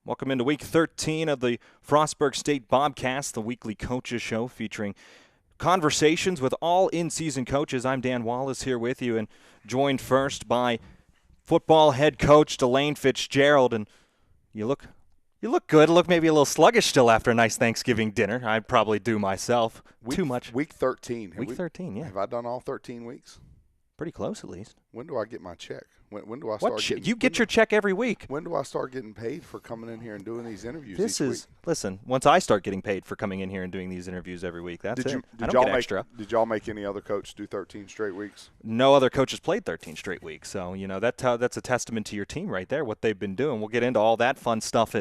Welcome into week 13 of the Frostburg State Bobcast, the weekly coaches show featuring conversations with all in-season coaches. I'm Dan Wallace here with you and joined first by football head coach Delane Fitzgerald. And you look good. Look maybe a little sluggish still after a nice Thanksgiving dinner. I'd probably do myself. Too much. Week 13. Week 13, yeah. Have I done all 13 weeks? Pretty close at least. When do I get my check? When do I start getting? You get your check every week. When do I start getting paid for coming in here and doing these interviews This each is week? listen. Once I start getting paid for coming in here and doing these interviews every week, that's it. I don't get extra. Did y'all make any other coach do 13 straight weeks? No other coaches played 13 straight weeks, so that's a testament to your team right there. What they've been doing. We'll get into all that fun stuff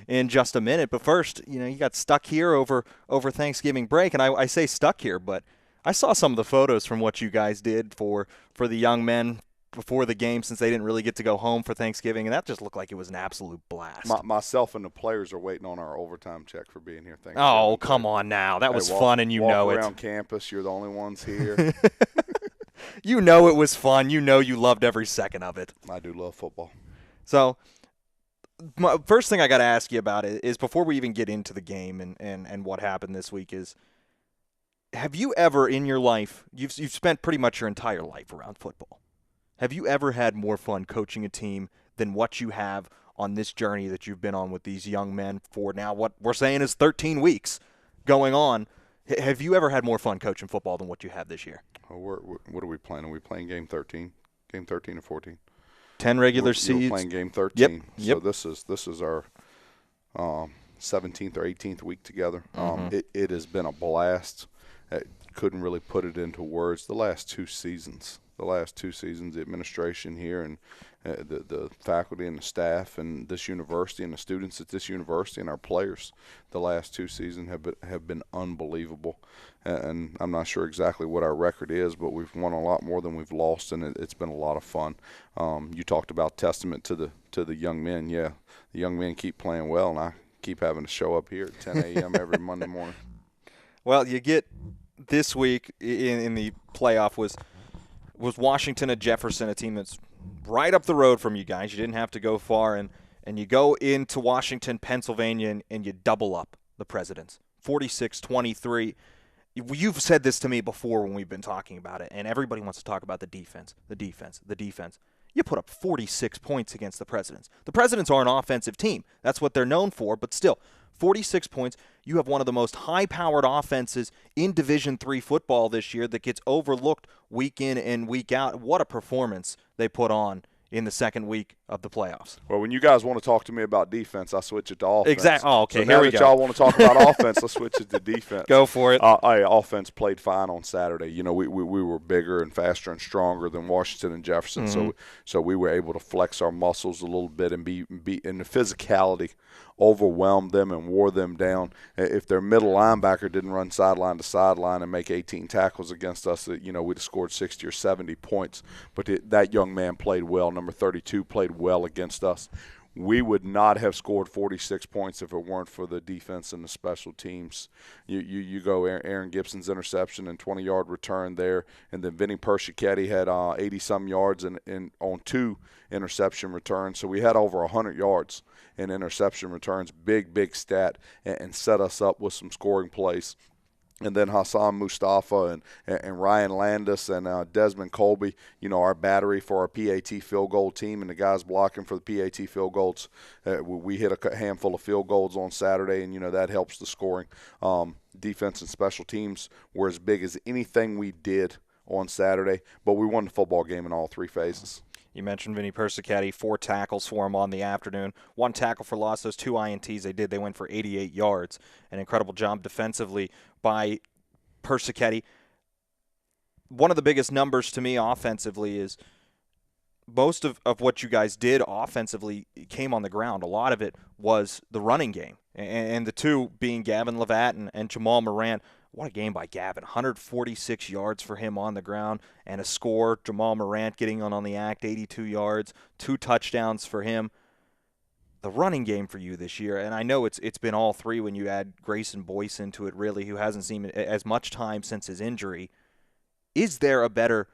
in just a minute. But first, you got stuck here over Thanksgiving break, and I say stuck here, but I saw some of the photos from what you guys did for the young men before the game, since they didn't really get to go home for Thanksgiving, and that just looked like it was an absolute blast. Myself and the players are waiting on our overtime check for being here. Oh, come on now. That was fun, and walk around campus. You're the only ones here. You know it was fun. You know you loved every second of it. I do love football. So first thing I got to ask you about is before we even get into the game and what happened this week is, have you ever in your life, you've spent pretty much your entire life around football, have you ever had more fun coaching a team than what you have on this journey that you've been on with these young men for now what we're saying is 13 weeks going on? Have you ever had more fun coaching football than what you have this year? What are we playing? Are we playing game 13? Game 13 or 14? 10 regular seeds. We're playing game 13. Yep. So this is our 17th or 18th week together. It has been a blast. I couldn't really put it into words. The last two seasons, the administration here and the faculty and the staff and this university and the students at this university and our players, the last two seasons have been unbelievable. And I'm not sure exactly what our record is, but we've won a lot more than we've lost, and it's been a lot of fun. You talked about testament to the young men. Yeah, the young men keep playing well, and I keep having to show up here at 10 a.m. every Monday morning. Well, you get this week in the playoff was Washington at Jefferson, a team that's right up the road from you guys. You didn't have to go far, and you go into Washington, Pennsylvania, and you double up the Presidents, 46-23. You've said this to me before when we've been talking about it, and everybody wants to talk about the defense. You put up 46 points against the Presidents. The Presidents are an offensive team. That's what they're known for, but still, 46 points. You have one of the most high-powered offenses in Division III football this year that gets overlooked week in and week out. What a performance they put on in the second week of the playoffs. Well, when you guys want to talk to me about defense, I switch it to offense. Exactly. Oh, okay, so here we go. go. Y'all want to talk about offense, let's switch it to defense. Go for it. Offense played fine on Saturday. We were bigger and faster and stronger than Washington and Jefferson, so we were able to flex our muscles a little bit and be in the physicality, overwhelm them and wore them down. If their middle linebacker didn't run sideline to sideline and make 18 tackles against us, we'd have scored 60 or 70 points. But that young man played well. Number 32 played well against us. We would not have scored 46 points if it weren't for the defense and the special teams. You go Aaron Gibson's interception and 20-yard return there, and then Vinny Persichetti had 80-some yards on two interception returns. So we had over 100 yards in interception returns, big stat, and set us up with some scoring plays. And then Hassan Mustafa and Ryan Landis and Desmond Colby, our battery for our PAT field goal team and the guys blocking for the PAT field goals. We hit a handful of field goals on Saturday, and, that helps the scoring. Defense and special teams were as big as anything we did on Saturday, but we won the football game in all three phases. You mentioned Vinny Persichetti, 4 tackles for him on the afternoon. 1 tackle for loss. Those 2 INTs they went for 88 yards. An incredible job defensively by Persichetti. One of the biggest numbers to me offensively is most of what you guys did offensively came on the ground. A lot of it was the running game. And the two being Gavin Levatt and Jamal Moran. What a game by Gavin. 146 yards for him on the ground and a score. Jamal Morant getting on the act, 82 yards, 2 touchdowns for him. The running game for you this year, and I know it's been all three when you add Grayson Boyce into it, really, who hasn't seen as much time since his injury. Is there a better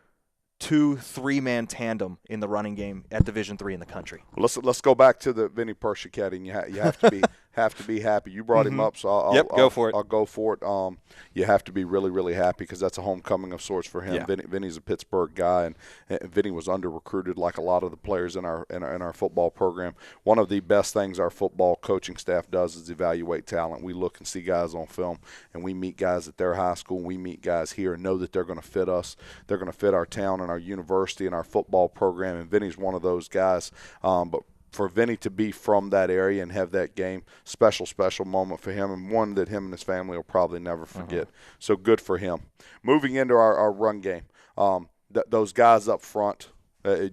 2 3-man tandem in the running game at Division III in the country. Well, let's go back to the Vinny Persichetti, and you have to be happy. You brought him up, so Go for it. I'll go for it. You have to be really, really happy because that's a homecoming of sorts for him. Yeah. Vinny's a Pittsburgh guy, and Vinny was under recruited like a lot of the players in our football program. One of the best things our football coaching staff does is evaluate talent. We look and see guys on film, and we meet guys at their high school, and we meet guys here and know that they're going to fit us. They're going to fit our town and our university and our football program, and Vinny's one of those guys. But for Vinny to be from that area and have that game, special moment for him, and one that him and his family will probably never forget. So good for him. Moving into our run game, those guys up front,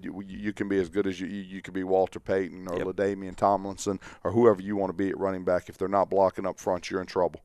you can be as good as you could be Walter Payton or LaDainian Tomlinson or whoever you want to be at running back. If they're not blocking up front, you're in trouble.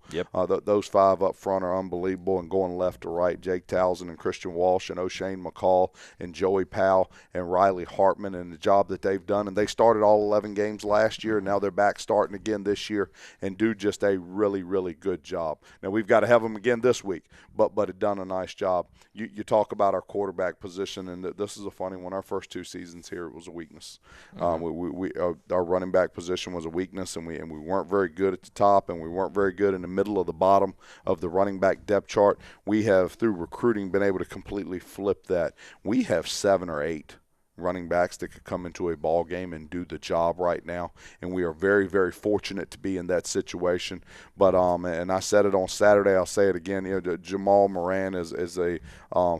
Those 5 up front are unbelievable, and going left to right, Jake Townsend and Christian Walsh and O'Shane McCall and Joey Powell and Riley Hartman, and the job that they've done. And they started all 11 games last year, and now they're back starting again this year and do just a really, really good job. Now, we've got to have them again this week, but it done a nice job. You talk about our quarterback position, and this is a funny one. Our first 2 seasons here, it was a weakness. Our running back position was a weakness, and we weren't very good at the top, and we weren't very good in the middle of the bottom of the running back depth chart. We have, through recruiting, been able to completely flip that. We have 7 or 8 running backs that could come into a ball game and do the job right now, and we are very, very fortunate to be in that situation. But and I said it on Saturday, I'll say it again. Jamal Moran is a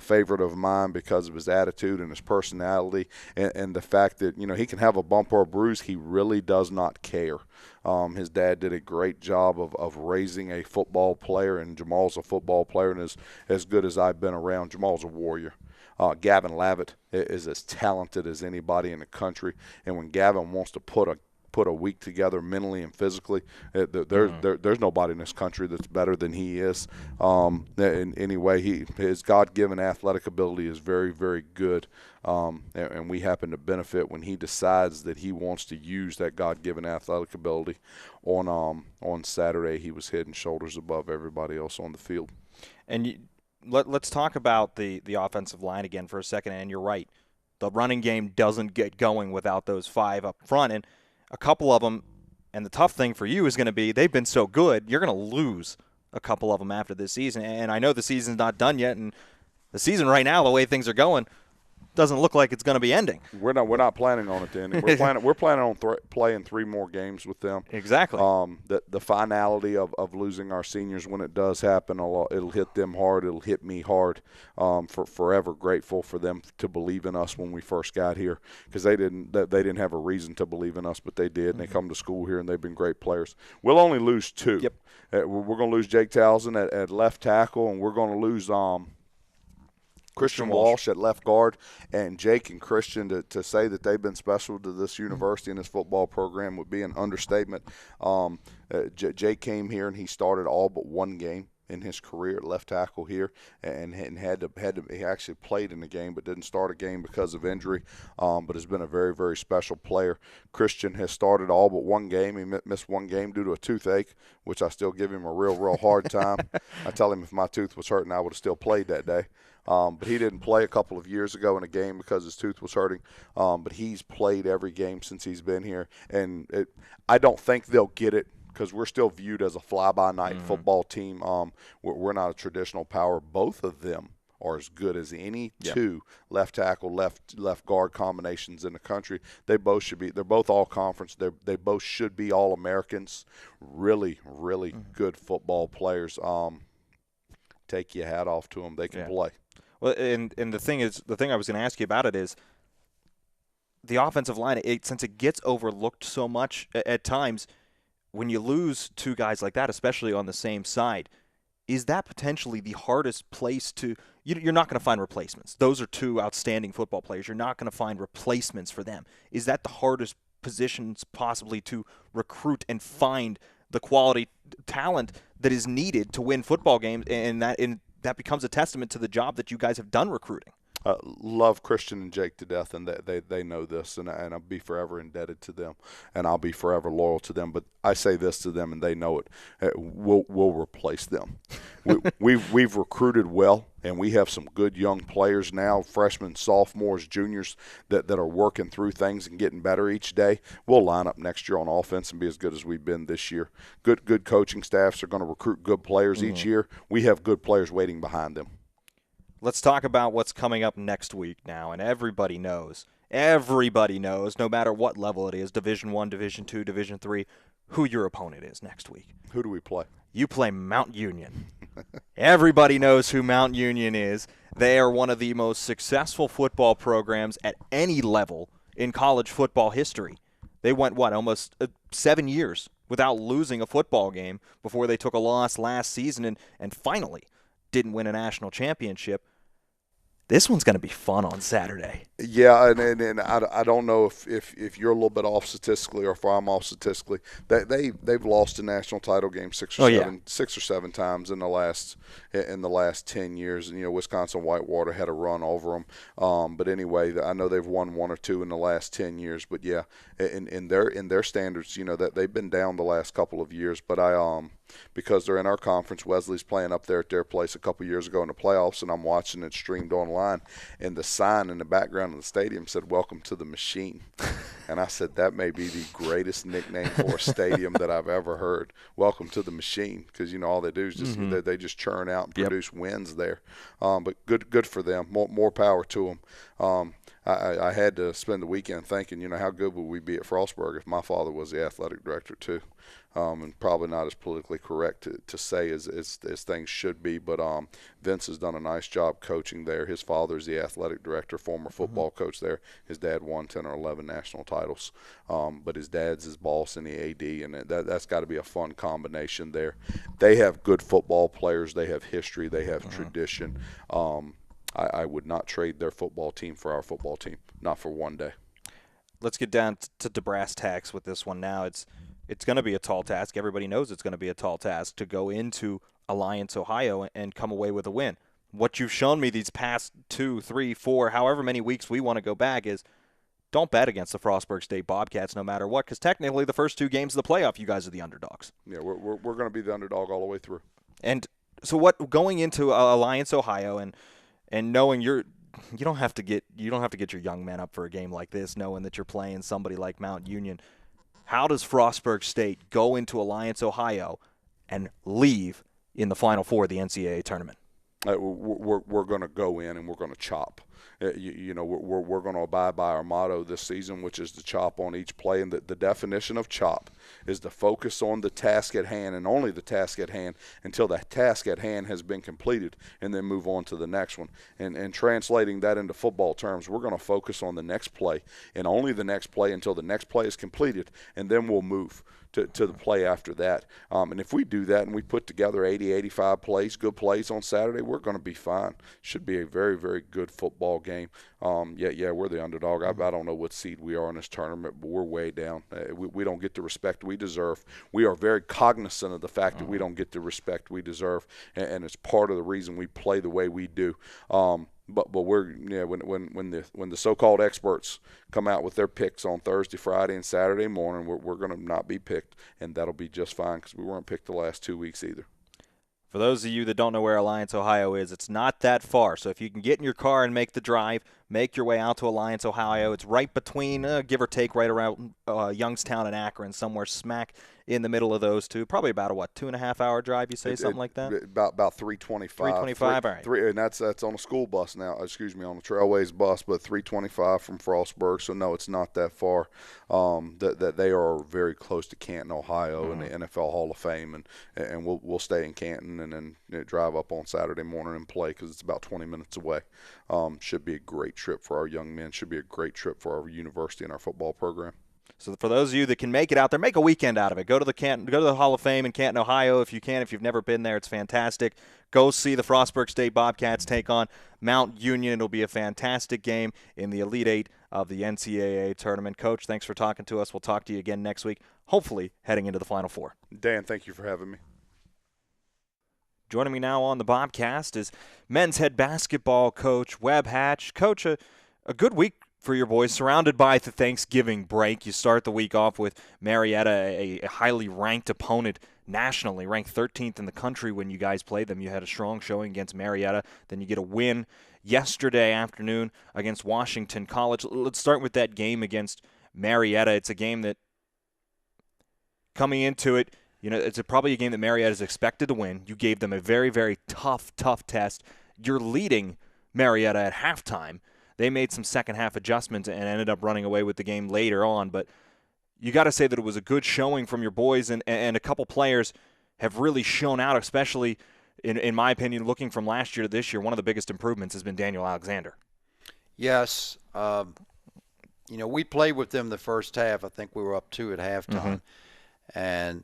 favorite of mine because of his attitude and his personality, and the fact that he can have a bump or a bruise. He really does not care. His dad did a great job of raising a football player, and Jamal's a football player and is as good as I've been around. Jamal's a warrior. Gavin Lavitt is as talented as anybody in the country, and when Gavin wants to put a week together mentally and physically, there's nobody in this country that's better than he is. In any way, his God-given athletic ability is very, very good, and we happen to benefit when he decides that he wants to use that God-given athletic ability. On Saturday, he was head and shoulders above everybody else on the field. And let's talk about the offensive line again for a second, and you're right. The running game doesn't get going without those 5 up front, and a couple of them, and the tough thing for you is going to be they've been so good, you're going to lose a couple of them after this season. And I know the season's not done yet, and the season right now, the way things are going, doesn't look like it's going to be ending. We're not planning on it to end. We're planning on playing 3 more games with them. Exactly. The finality of losing our seniors when it does happen, it'll hit them hard. It'll hit me hard. Forever grateful for them to believe in us when we first got here, because they didn't have a reason to believe in us, but they did. And they come to school here and they've been great players. We'll only lose 2. Yep. We're going to lose Jake Townsend at left tackle, and we're going to lose Christian Walsh at left guard. And Jake and Christian, to say that they've been special to this university and this football program would be an understatement. Jake came here and he started all but 1 game in his career at left tackle here, and he actually played in the game but didn't start a game because of injury, but has been a very, very special player. Christian has started all but 1 game. He missed 1 game due to a toothache, which I still give him a real hard time. I tell him if my tooth was hurting, I would have still played that day. But he didn't play a couple of years ago in a game because his tooth was hurting. But he's played every game since he's been here. And I don't think they'll get it because we're still viewed as a fly-by-night football team. We're not a traditional power. Both of them are as good as any 2 left tackle, left guard combinations in the country. They both should be. They're both all conference. They both should be all Americans. Really, really good football players. Take your hat off to them. They can play. Well, and the thing I was going to ask you about it is the offensive line. Since it gets overlooked so much at times, when you lose 2 guys like that, especially on the same side, is that potentially the hardest place to – you're not going to find replacements. Those are 2 outstanding football players. You're not going to find replacements for them. Is that the hardest positions possibly to recruit and find the quality talent that is needed to win football games, and that becomes a testament to the job that you guys have done recruiting? love Christian and Jake to death, and they know this, and I'll be forever indebted to them, and I'll be forever loyal to them. But I say this to them, and they know it. We'll replace them. We've recruited well, and we have some good young players now, freshmen, sophomores, juniors that are working through things and getting better each day. We'll line up next year on offense and be as good as we've been this year. Good coaching staffs are going to recruit good players each year. We have good players waiting behind them. Let's talk about what's coming up next week now, and everybody knows, no matter what level it is, Division I, Division II, Division III, who your opponent is next week. Who do we play? You play Mount Union. Everybody knows who Mount Union is. They are one of the most successful football programs at any level in college football history. They went, almost 7 years without losing a football game before they took a loss last season and finally didn't win a national championship. This one's going to be fun on Saturday. Yeah, and I don't know if you're a little bit off statistically or if I'm off statistically. They've lost a national title game six or seven times in the last 10 years. And Wisconsin Whitewater had a run over them. But anyway, I know they've won one or two in the last 10 years. But yeah, in their standards, that they've been down the last couple of years. But because they're in our conference, Wesley's playing up there at their place a couple years ago in the playoffs, and I'm watching it streamed online, and the sign in the background of the stadium said, "Welcome to the Machine." And I said, that may be the greatest nickname for a stadium that I've ever heard. Welcome to the Machine, because all they do is just they just churn out and produce wins there. But good for them. More power to them. I had to spend the weekend thinking, how good would we be at Frostburg if my father was the athletic director too. And probably not as politically correct to say as things should be, but Vince has done a nice job coaching there. His father's the athletic director, former football coach there. His dad won 10 or 11 national titles, but his dad's his boss in the AD, and that's got to be a fun combination there. They have good football players. They have history. They have tradition. I would not trade their football team for our football team, not for one day. Let's get down to brass tacks with this one now. It's going to be a tall task. Everybody knows it's going to be a tall task to go into Alliance, Ohio, and come away with a win. What you've shown me these past 2, 3, 4, however many weeks we want to go back is don't bet against the Frostburg State Bobcats no matter what, because technically the first 2 games of the playoff, you guys are the underdogs. Yeah, we're going to be the underdog all the way through. And so going into Alliance, Ohio, and knowing you don't have to get your young men up for a game like this, knowing that you're playing somebody like Mount Union. How does Frostburg State go into Alliance, Ohio, and leave in the Final Four of the NCAA tournament? We're going to go in and we're going to chop. We're going to abide by our motto this season, which is to chop on each play. And the definition of chop is to focus on the task at hand and only the task at hand until that task at hand has been completed, and then move on to the next one. And translating that into football terms, we're going to focus on the next play and only the next play until the next play is completed, and then we'll move to the play after that. And if we do that and we put together 80, 85 plays, good plays on Saturday, we're going to be fine. Should be a very, very good football game. We're the underdog. I don't know what seed we are in this tournament, but we're way down. We don't get the respect we deserve. We are very cognizant of the fact that we don't get the respect we deserve, and it's part of the reason we play the way we do. But we're when the so-called experts come out with their picks on Thursday, Friday, and Saturday morning, we're going to not be picked, and that'll be just fine because we weren't picked the last 2 weeks either. For those of you that don't know where Alliance, Ohio is, it's not that far. So if you can get in your car and make the drive, make your way out to Alliance, Ohio. It's right between, give or take, right around Youngstown and Akron, somewhere smack in the middle of those two. Probably about a 2.5 hour drive, you say, something like that? About 325. 325, all right. And that's on a school bus now, on the Trailways bus, but 325 from Frostburg. So, no, it's not that far. That they are very close to Canton, Ohio, in the NFL Hall of Fame. And we'll stay in Canton and then drive up on Saturday morning and play because it's about 20 minutes away. Should be a great trip for our young men. Should be a great trip for our university and our football program. So for those of you that can make it out there, make a weekend out of it. Go to the Hall of Fame in Canton, Ohio, if you can. If you've never been there, it's fantastic. Go see the Frostburg State Bobcats take on Mount Union. It'll be a fantastic game in the Elite Eight of the NCAA tournament. Coach, thanks for talking to us. We'll talk to you again next week, hopefully heading into the Final Four. Dan, thank you for having me. Joining me now on the Bobcast is men's head basketball coach Webb Hatch. Coach, a good week for your boys, surrounded by the Thanksgiving break. You start the week off with Marietta, a highly ranked opponent nationally, ranked 13th in the country when you guys played them. You had a strong showing against Marietta. Then you get a win yesterday afternoon against Washington College. Let's start with that game against Marietta. It's a game that, coming into it, it's probably a game that Marietta is expected to win. You gave them a very, very tough test. You're leading Marietta at halftime. They made some second-half adjustments and ended up running away with the game later on. But you got to say that it was a good showing from your boys, and a couple players have really shown out, especially, in my opinion, looking from last year to this year. One of the biggest improvements has been Daniel Alexander. Yes. We played with them the first half. I think we were up 2 at halftime. And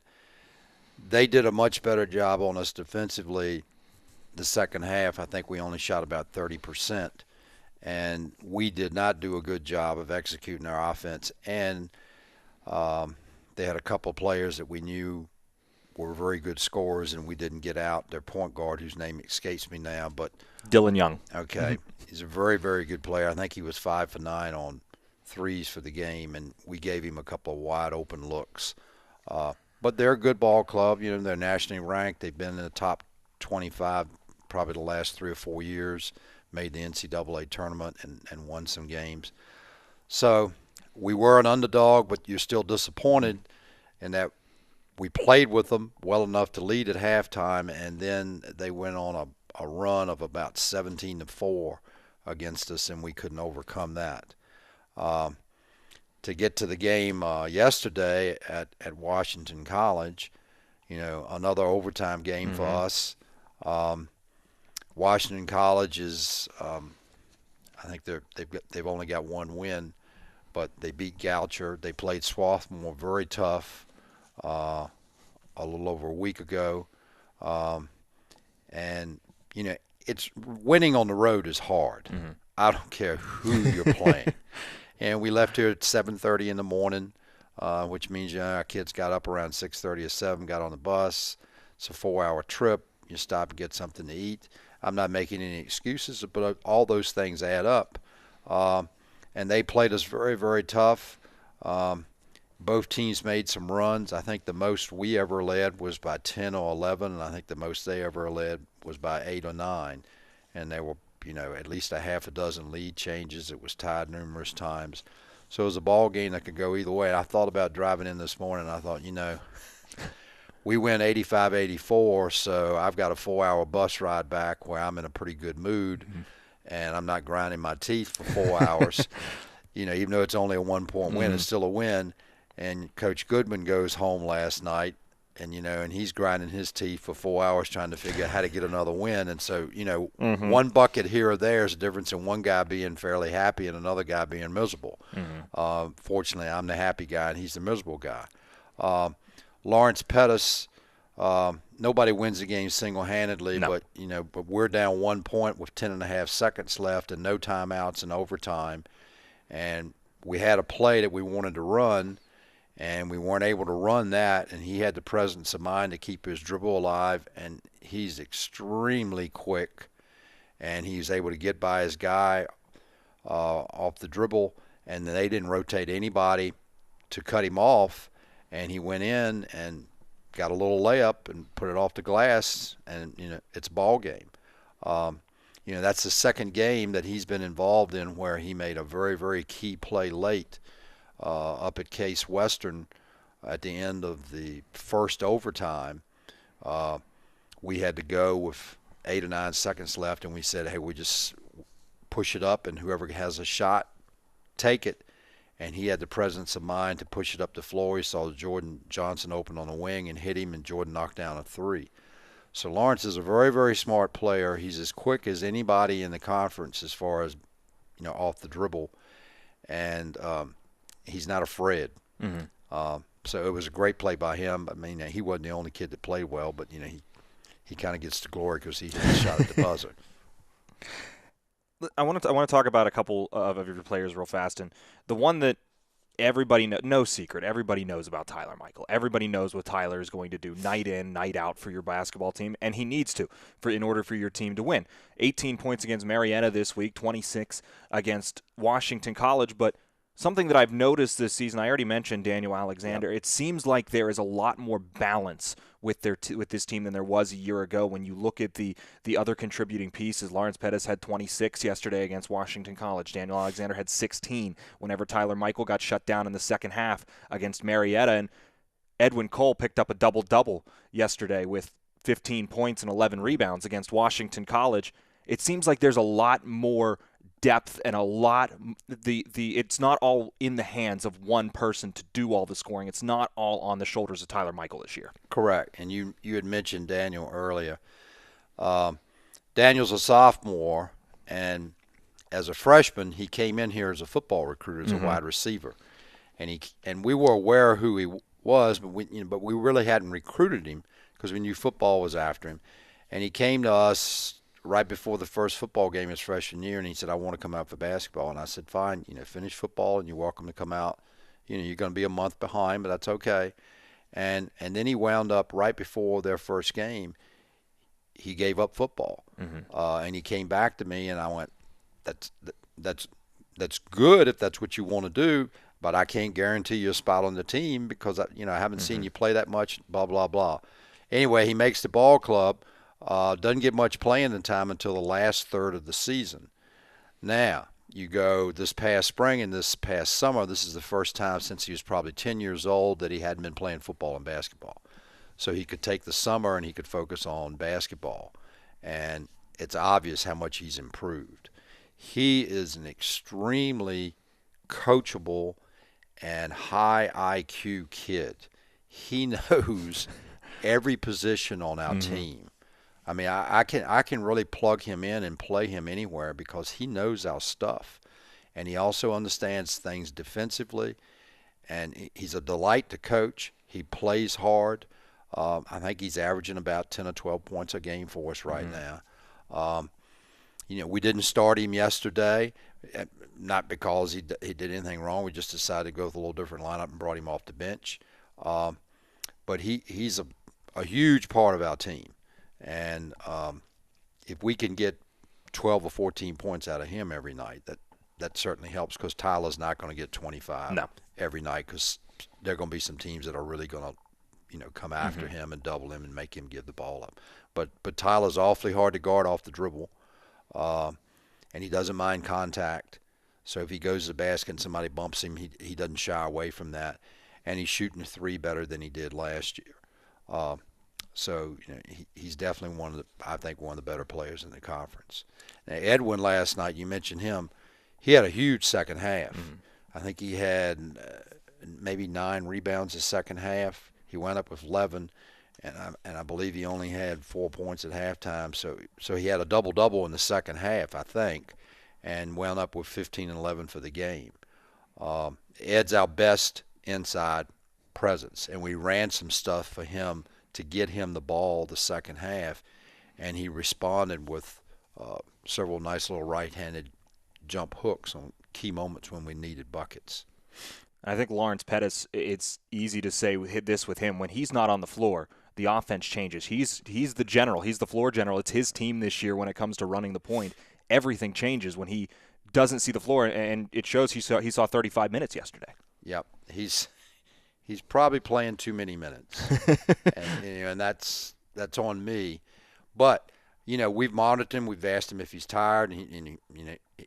they did a much better job on us defensively the second half. I think we only shot about 30%. And we did not do a good job of executing our offense. And they had a couple players that we knew were very good scorers, and we didn't get out. Their point guard, whose name escapes me now, but Dylan Young. Okay. He's a very, very good player. I think he was 5 for 9 on threes for the game, and we gave him a couple of wide-open looks. But they're a good ball club. They're nationally ranked. They've been in the top 25 probably the last 3 or 4 years, made the NCAA tournament and won some games. So we were an underdog, but you're still disappointed in that we played with them well enough to lead at halftime, and then they went on a run of about 17-4 against us, and we couldn't overcome that. To get to the game yesterday at Washington College, another overtime game for us. Washington College is, I think they've only got one win, but they beat Goucher. They played Swarthmore very tough a little over a week ago, and it's winning on the road is hard. I don't care who you're playing. And we left here at 7:30 in the morning, which means our kids got up around 6:30 or 7, got on the bus. It's a 4-hour trip. You stop and get something to eat. I'm not making any excuses, but all those things add up. And they played us very, very tough. Both teams made some runs. I think the most we ever led was by 10 or 11, and I think the most they ever led was by 8 or 9. And they were at least a half a dozen lead changes. It was tied numerous times. So it was a ball game that could go either way. And I thought about driving in this morning, and I thought, we win 85-84, so I've got a 4-hour bus ride back where I'm in a pretty good mood, and I'm not grinding my teeth for 4 hours. Even though it's only a 1-point win, it's still a win. And Coach Goodman goes home last night, and he's grinding his teeth for 4 hours trying to figure out how to get another win. And so, one bucket here or there is a difference in one guy being fairly happy and another guy being miserable. Fortunately, I'm the happy guy, and he's the miserable guy. Lawrence Pettis, nobody wins the game single-handedly, No. but we're down 1 point with 10.5 seconds left and no timeouts in overtime. And we had a play that we wanted to run, and we weren't able to run that, and he had the presence of mind to keep his dribble alive, and he's extremely quick, and he was able to get by his guy off the dribble, and they didn't rotate anybody to cut him off, and he went in and got a little layup and put it off the glass, and it's a ball game. That's the second game that he's been involved in where he made a very, very key play late up at Case Western at the end of the first overtime. We had to go with 8 or 9 seconds left, and we said, hey, we just push it up, and whoever has a shot, take it. And he had the presence of mind to push it up the floor. He saw Jordan Johnson open on the wing and hit him, and Jordan knocked down a 3. So Lawrence is a very, very smart player. He's as quick as anybody in the conference as far as, off the dribble. And he's not afraid. So it was a great play by him. I mean, he wasn't the only kid that played well, but, he kind of gets to glory because he hit the shot at the buzzer. I want to talk about a couple of your players real fast, and the one that everybody no secret. Everybody knows about Tyler Michael. Everybody knows what Tyler is going to do night in, night out for your basketball team, and he needs to in order for your team to win. 18 points against Marietta this week, 26 against Washington College, but something that I've noticed this season, I already mentioned Daniel Alexander. Yep. It seems like there is a lot more balance with with this team than there was a year ago. When you look at the other contributing pieces, Lawrence Pettis had 26 yesterday against Washington College. Daniel Alexander had 16 whenever Tyler Michael got shut down in the second half against Marietta. And Edwin Cole picked up a double-double yesterday with 15 points and 11 rebounds against Washington College. It seems like there's a lot more depth and a lot it's not all in the hands of one person to do all the scoring. It's not all on the shoulders of Tyler Michael this year. Correct. And you had mentioned Daniel earlier. Daniel's a sophomore, and as a freshman, he came in here as a football recruiter, as a wide receiver, and we were aware of who he was, but we really hadn't recruited him because we knew football was after him. And he came to us right before the first football game his freshman year, and he said, I want to come out for basketball. And I said, fine, finish football, and you're welcome to come out. You're going to be a month behind, but that's okay. And then he wound up right before their first game, he gave up football. And he came back to me, and I went, that's good if that's what you want to do, but I can't guarantee you a spot on the team because I haven't seen you play that much, blah, blah, blah. Anyway, he makes the ball club. Doesn't get much playing time until the last third of the season. Now, you go this past spring and this past summer, this is the first time since he was probably 10 years old that he hadn't been playing football and basketball. So he could take the summer and he could focus on basketball. And it's obvious how much he's improved. He is an extremely coachable and high IQ kid. He knows every position on our team. I mean, I can really plug him in and play him anywhere because he knows our stuff. And he also understands things defensively. And he's a delight to coach. He plays hard. I think he's averaging about 10 or 12 points a game for us right now. We didn't start him yesterday, not because he did anything wrong. We just decided to go with a little different lineup and brought him off the bench. But he's a huge part of our team. And if we can get 12 or 14 points out of him every night, that certainly helps because Tyler's not going to get 25 every night because there are going to be some teams that are really going to, come after him and double him and make him give the ball up. But Tyler's awfully hard to guard off the dribble, and he doesn't mind contact. So if he goes to the basket and somebody bumps him, he doesn't shy away from that. And he's shooting a three better than he did last year. So he's definitely one of the better players in the conference. Now, Edwin last night, you mentioned him. He had a huge second half. I think he had maybe 9 rebounds his second half. He wound up with 11, and I believe he only had 4 points at halftime. So he had a double-double in the second half, I think, and wound up with 15 and 11 for the game. Ed's our best inside presence, and we ran some stuff for him to get him the ball the second half, and he responded with several nice little right-handed jump hooks on key moments when we needed buckets. I think Lawrence Pettis, it's easy to say this with him. When he's not on the floor, the offense changes. He's the general. He's the floor general. It's his team this year when it comes to running the point. Everything changes when he doesn't see the floor, and it shows he saw 35 minutes yesterday. Yep. He's probably playing too many minutes, and that's on me. But we've monitored him. We've asked him if he's tired, and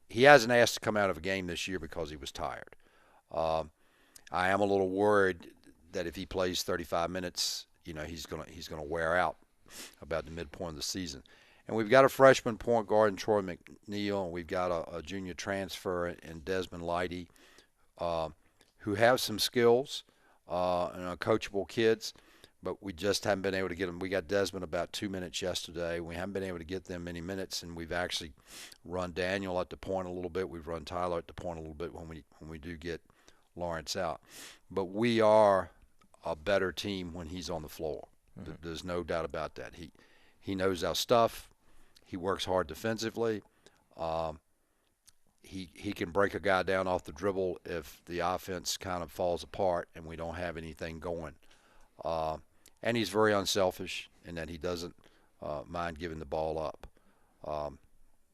he hasn't asked to come out of a game this year because he was tired. I am a little worried that if he plays 35 minutes, he's gonna wear out about the midpoint of the season. And we've got a freshman point guard in Troy McNeil, and we've got a junior transfer in Desmond Lighty, who have some skills. And coachable kids, but we just haven't been able to get them. We got Desmond about 2 minutes yesterday. We haven't been able to get them many minutes, and we've actually run Daniel at the point a little bit. We've run Tyler at the point a little bit when we do get Lawrence out. But we are a better team when he's on the floor. There's no doubt about that. He knows our stuff. He works hard defensively. he can break a guy down off the dribble if the offense kind of falls apart and we don't have anything going. And he's very unselfish in that he doesn't mind giving the ball up.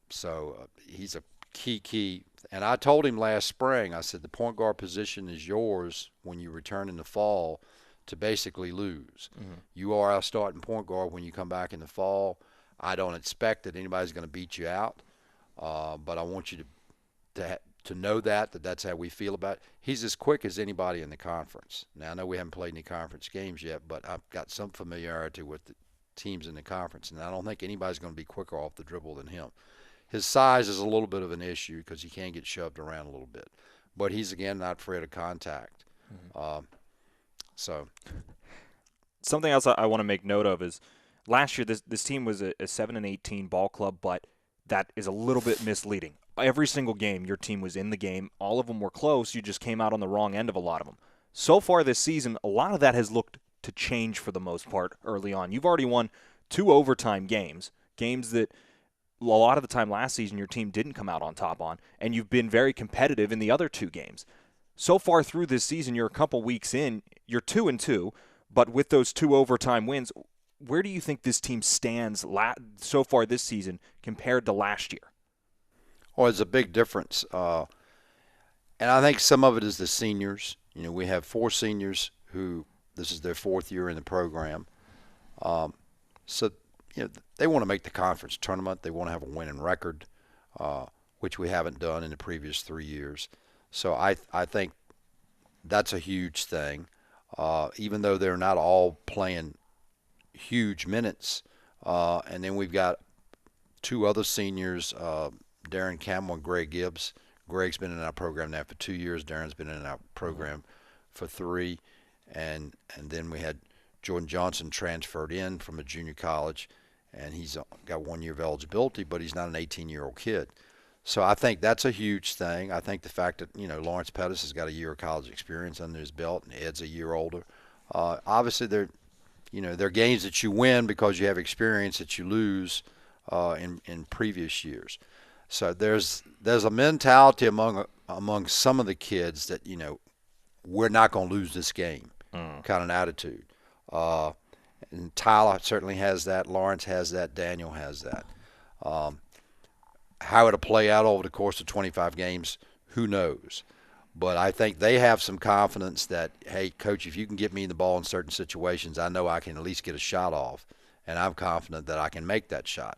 So he's a key. And I told him last spring, I said, the point guard position is yours when you return in the fall to basically lose. Mm-hmm. You are our starting point guard when you come back in the fall. I don't expect that anybody's going to beat you out, but I want you to know that's how we feel about it. He's as quick as anybody in the conference. Now, I know we haven't played any conference games yet, but I've got some familiarity with the teams in the conference, and I don't think anybody's going to be quicker off the dribble than him. His size is a little bit of an issue because he can get shoved around a little bit. But he's, again, not afraid of contact. Mm-hmm. Something else I want to make note of is last year this team was a 7-18 ball club, but that is a little bit misleading. Every single game, your team was in the game. All of them were close. You just came out on the wrong end of a lot of them. So far this season, a lot of that has looked to change for the most part early on. You've already won 2 overtime games that a lot of the time last season your team didn't come out on top on, and you've been very competitive in the other 2 games. So far through this season, you're a couple weeks in, you're 2-2, but with those 2 overtime wins, where do you think this team stands so far this season compared to last year? Well, it's a big difference. And I think some of it is the seniors. You know, we have 4 seniors who this is their 4th year in the program. So, you know, they want to make the conference tournament. They want to have a winning record, which we haven't done in the previous 3 years. So I think that's a huge thing. Even though they're not all playing huge minutes. And then we've got 2 other seniors, Darren Campbell and Greg Gibbs. Greg's been in our program now for 2 years. Darren's been in our program for 3. And then we had Jordan Johnson transferred in from a junior college, and he's got 1 year of eligibility, but he's not an 18-year-old kid. So I think that's a huge thing. I think the fact that, you know, Lawrence Pettis has got a year of college experience under his belt, and Ed's a year older. Obviously, there are games that you win because you have experience that you lose in previous years. So there's a mentality among some of the kids that, you know, we're not going to lose this game kind of an attitude. And Tyler certainly has that. Lawrence has that. Daniel has that. How it'll play out over the course of 25 games, who knows? But I think they have some confidence that, hey, Coach, if you can get me the ball in certain situations, I know I can at least get a shot off, and I'm confident that I can make that shot.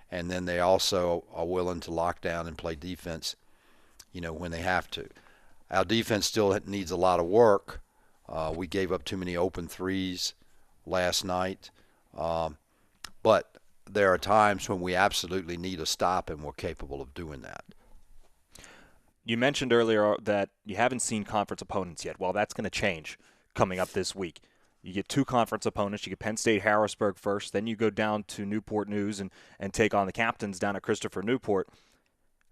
And then they also are willing to lock down and play defense, you know, when they have to. Our defense still needs a lot of work. We gave up too many open threes last night. But there are times when we absolutely need a stop, and we're capable of doing that. You mentioned earlier that you haven't seen conference opponents yet. Well, that's going to change coming up this week. You get 2 conference opponents. You get Penn State Harrisburg first. Then you go down to Newport News and take on the Captains down at Christopher Newport.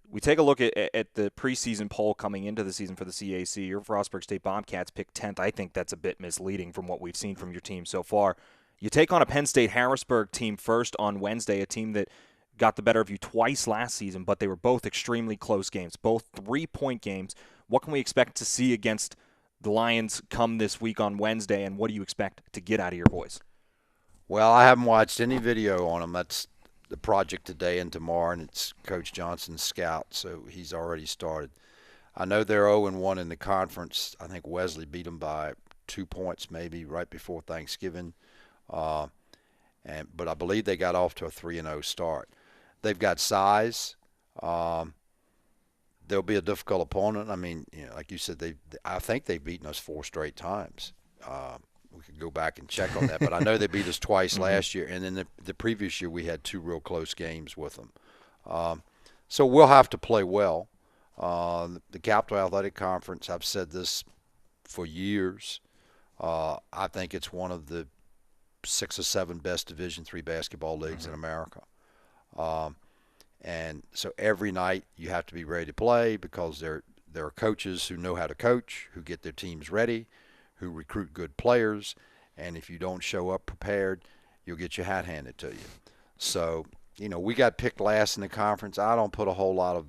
We take a look at the preseason poll coming into the season for the CAC. Your Frostburg State Bobcats picked 10th. I think that's a bit misleading from what we've seen from your team so far. You take on a Penn State Harrisburg team first on Wednesday, a team that got the better of you twice last season, but they were both extremely close games, both 3-point games. What can we expect to see against the Lions come this week on Wednesday, and what do you expect to get out of your boys? Well, I haven't watched any video on them. That's the project today and tomorrow, and it's Coach Johnson's scout, so he's already started. I know they're 0-1 in the conference. I think Wesley beat them by 2 points maybe right before Thanksgiving. But I believe they got off to a 3-0 start. They've got size. They'll be a difficult opponent. I mean, you know, like you said, I think they've beaten us 4 straight times. We could go back and check on that, but I know they beat us twice last year, and then the previous year we had 2 real close games with them. So we'll have to play well. The Capital Athletic Conference, I've said this for years. I think it's one of the 6 or 7 best Division III basketball leagues in America. And so every night you have to be ready to play because there are coaches who know how to coach, who get their teams ready, who recruit good players, and if you don't show up prepared, you'll get your hat handed to you. So, you know, we got picked last in the conference. I don't put a whole lot of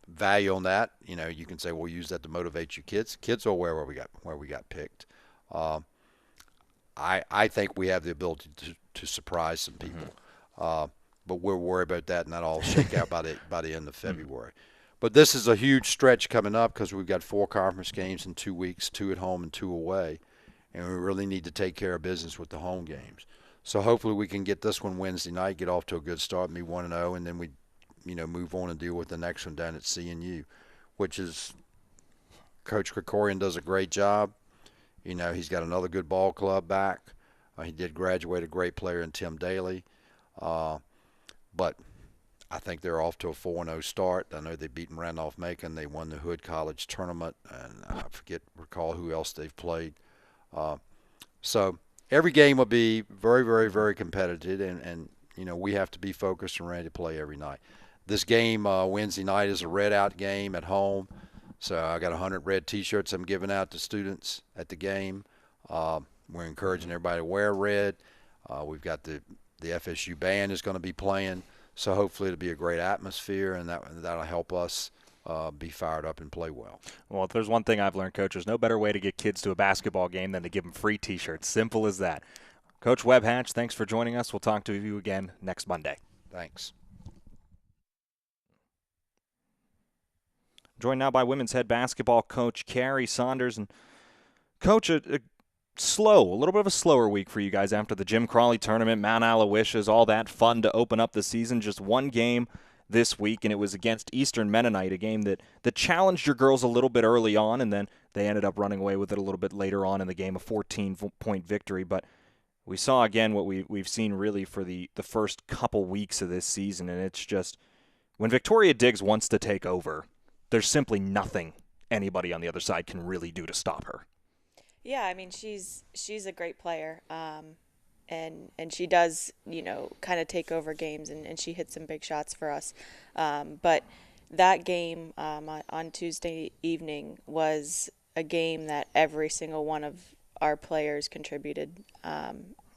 value on that. You can say, well, use that to motivate your kids. Kids are aware where we got picked. I think we have the ability to surprise some people, but we're worried about that, and that'll all shake out by the end of February. But this is a huge stretch coming up because we've got 4 conference games in 2 weeks, 2 at home and 2 away, and we really need to take care of business with the home games. So hopefully we can get this one Wednesday night, get off to a good start, and be 1-0, and then we, move on and deal with the next one down at CNU, which is Coach Krikorian does a great job. He's got another good ball club back. He did graduate a great player in Tim Daly, but I think they're off to a 4-0 start. I know they've beaten Randolph-Macon. They won the Hood College tournament, and I recall who else they've played. So every game will be very, very, very competitive, and we have to be focused and ready to play every night. This game Wednesday night is a red-out game at home, so I got 100 red T-shirts I'm giving out to students at the game. We're encouraging everybody to wear red. We've got the FSU band is going to be playing. So hopefully it'll be a great atmosphere, and that'll help us be fired up and play well. Well, if there's one thing I've learned, Coach, there's no better way to get kids to a basketball game than to give them free T-shirts. Simple as that. Coach Webb Hatch, thanks for joining us. We'll talk to you again next Monday. Thanks. Joined now by women's head basketball coach Carrie Saunders. And Coach, a little bit of a slower week for you guys after the Jim Crawley tournament, Mount Aloysius, all that fun to open up the season. Just one game this week, and it was against Eastern Mennonite, a game that challenged your girls a little bit early on, and then they ended up running away with it a little bit later on in the game, a 14-point victory. But we saw again what we've seen really for the first couple weeks of this season, and it's just when Victoria Diggs wants to take over, there's simply nothing anybody on the other side can really do to stop her. Yeah, I mean, she's a great player, and she does, kind of take over games, and she hits some big shots for us. But that game on Tuesday evening was a game that every single one of our players contributed.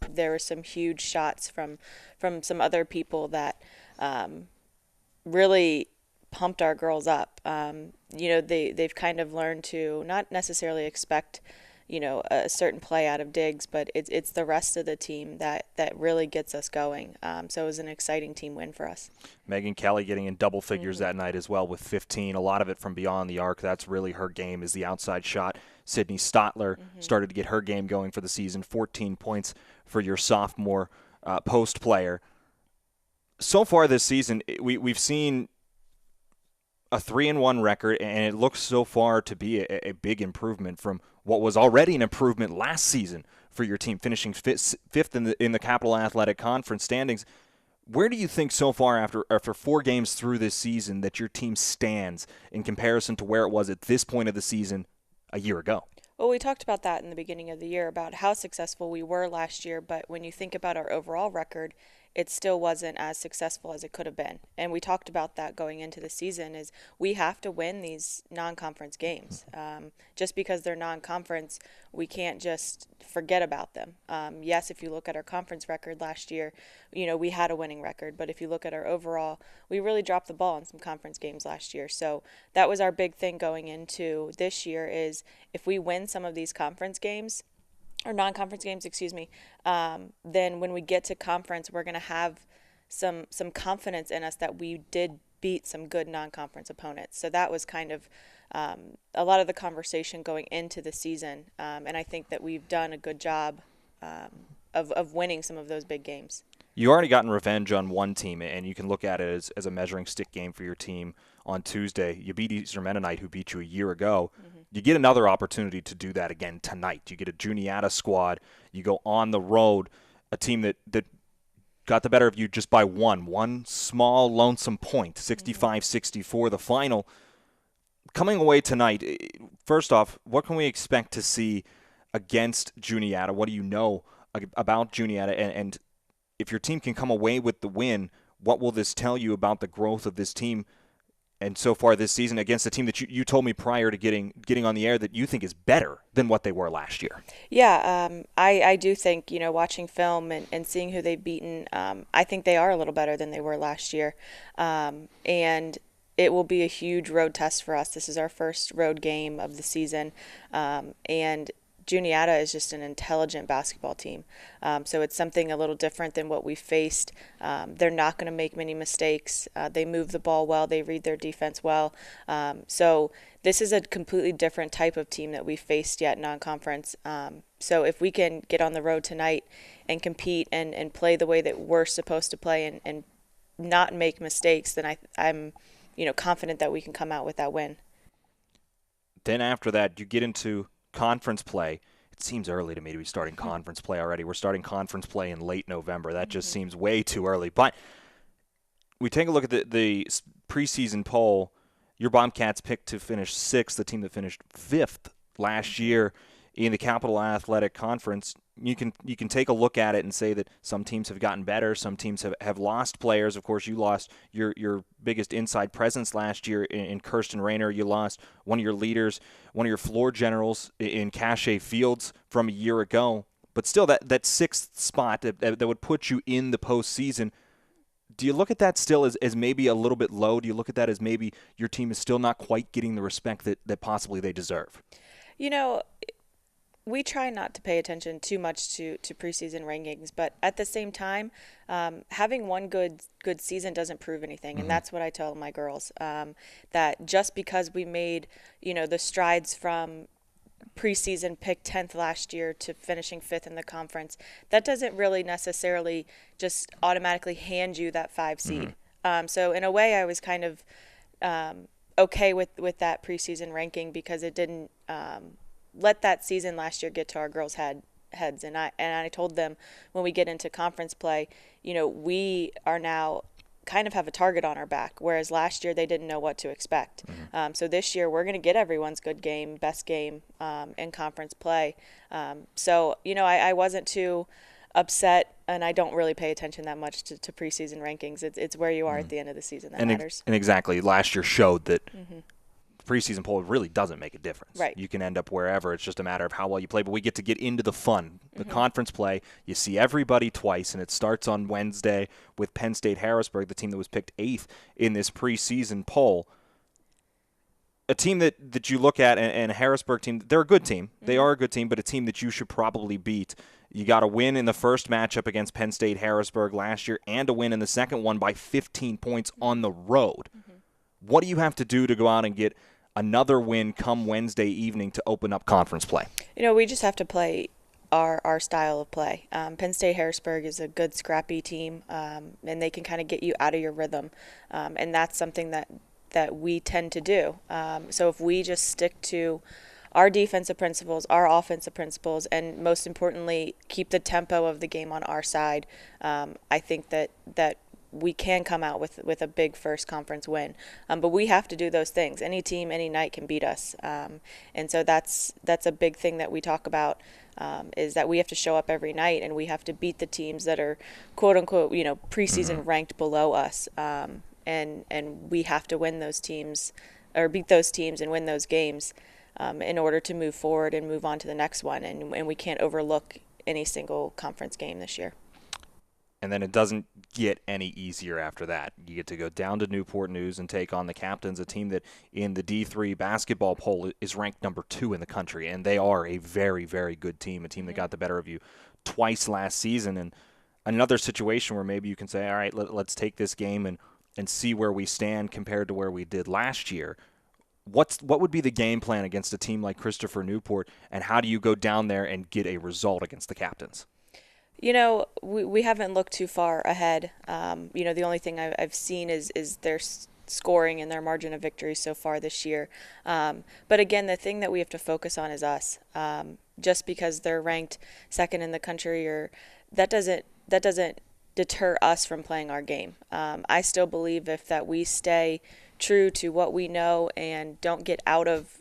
There were some huge shots from some other people that really pumped our girls up. They've kind of learned to not necessarily expect a certain play out of Diggs, but it's the rest of the team that really gets us going. So it was an exciting team win for us. Megan Kelly getting in double figures that night as well with 15. A lot of it from beyond the arc. That's really her game, is the outside shot. Sydney Stotler started to get her game going for the season. 14 points for your sophomore post player. So far this season, we've seen a 3-1 record, and it looks so far to be a big improvement from what was already an improvement last season for your team, finishing fifth in the Capital Athletic Conference standings. Where do you think so far after 4 games through this season that your team stands in comparison to where it was at this point of the season a year ago? Well, we talked about that in the beginning of the year about how successful we were last year, but when you think about our overall record, it still wasn't as successful as it could have been. And we talked about that going into the season, is we have to win these non-conference games. Just because they're non-conference, we can't just forget about them. Yes, if you look at our conference record last year, we had a winning record. But if you look at our overall, we really dropped the ball in some conference games last year. So that was our big thing going into this year, is if we win some of these conference games, or non-conference games, then when we get to conference, we're going to have some confidence in us that we did beat some good non-conference opponents. So that was kind of a lot of the conversation going into the season, and I think that we've done a good job of winning some of those big games. You already gotten revenge on one team, and you can look at it as a measuring stick game for your team on Tuesday. You beat Eastern Mennonite, who beat you a year ago. You get another opportunity to do that again tonight. You get a Juniata squad. You go on the road, a team that got the better of you just by one small, lonesome point, 65-64, the final. Coming away tonight, first off, what can we expect to see against Juniata? What do you know about Juniata? And if your team can come away with the win, what will this tell you about the growth of this team and so far this season against a team that you told me prior to getting on the air that you think is better than what they were last year? Yeah, I do think, watching film and seeing who they've beaten, I think they are a little better than they were last year. And it will be a huge road test for us. This is our first road game of the season, and Juniata is just an intelligent basketball team. So it's something a little different than what we faced. They're not going to make many mistakes. They move the ball well. They read their defense well. So this is a completely different type of team that we faced yet non-conference. So if we can get on the road tonight and compete and play the way that we're supposed to play and not make mistakes, then I'm confident that we can come out with that win. Then after that, you get into conference play. It seems early to me to be starting conference play already. We're starting conference play in late November. That just seems way too early. But we take a look at the preseason poll. Your Bobcats picked to finish 6th, the team that finished 5th last year in the Capital Athletic Conference. You can take a look at it and say that some teams have gotten better, some teams have lost players. Of course, you lost your biggest inside presence last year in Kirsten Rayner. You lost one of your leaders, one of your floor generals in Cache Fields from a year ago. But still, that 6th spot that would put you in the postseason, do you look at that still as maybe a little bit low? Do you look at that as maybe your team is still not quite getting the respect that possibly they deserve? We try not to pay attention too much to preseason rankings, but at the same time, having one good season doesn't prove anything, and that's what I tell my girls. That just because we made the strides from preseason pick 10th last year to finishing 5th in the conference, that doesn't really necessarily just automatically hand you that 5 seed. So in a way, I was kind of okay with that preseason ranking because it didn't let that season last year get to our girls' heads. And I told them when we get into conference play, we are now kind of have a target on our back, whereas last year they didn't know what to expect. So this year we're going to get everyone's best game in conference play. So I wasn't too upset, and I don't really pay attention that much to preseason rankings. It's where you are at the end of the season that matters. And exactly, last year showed that preseason poll really doesn't make a difference. Right. You can end up wherever. It's just a matter of how well you play. But we get to get into the fun, the conference play. You see everybody twice, and it starts on Wednesday with Penn State Harrisburg, the team that was picked 8th in this preseason poll. A team that you look at, and a Harrisburg team, they're a good team. They are a good team, but a team that you should probably beat. You got a win in the first matchup against Penn State Harrisburg last year and a win in the second one by 15 points on the road. What do you have to do to go out and get another win come Wednesday evening to open up conference play? We just have to play our style of play. Penn State Harrisburg is a good scrappy team, and they can kind of get you out of your rhythm, and that's something that we tend to do. So if we just stick to our defensive principles, our offensive principles, and most importantly, keep the tempo of the game on our side, I think that we can come out with a big first conference win. But we have to do those things. Any team, any night can beat us. And so that's a big thing that we talk about, is that we have to show up every night and we have to beat the teams that are, quote unquote, preseason ranked below us. And we have to win those teams, or beat those teams and win those games in order to move forward and move on to the next one. And we can't overlook any single conference game this year. And then it doesn't get any easier after that. You get to go down to Newport News and take on the Captains, a team that in the D3 basketball poll is ranked number 2 in the country. And they are a very, very good team, a team that got the better of you twice last season. And another situation where maybe you can say, all right, let's take this game and see where we stand compared to where we did last year. What would be the game plan against a team like Christopher Newport, and how do you go down there and get a result against the Captains? We haven't looked too far ahead. The only thing I've seen is their scoring and their margin of victory so far this year. But again, the thing that we have to focus on is us. Just because they're ranked 2nd in the country, that doesn't deter us from playing our game. I still believe that we stay true to what we know and don't get out of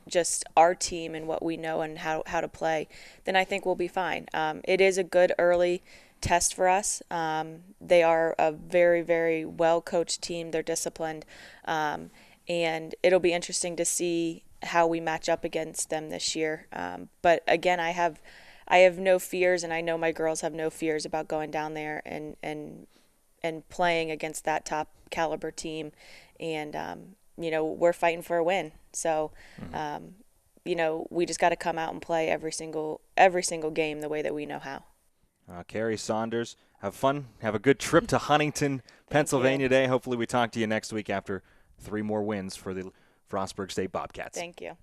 just our team and what we know and how to play, then I think we'll be fine. It is a good early test for us. They are a very, very well-coached team. They're disciplined. And it'll be interesting to see how we match up against them this year. But again, I have no fears, and I know my girls have no fears about going down there and playing against that top caliber team and we're fighting for a win. So, we just got to come out and play every single game the way that we know how. Carrie Saunders, have fun. Have a good trip to Huntington, Pennsylvania today. Hopefully we talk to you next week after 3 more wins for the Frostburg State Bobcats. Thank you.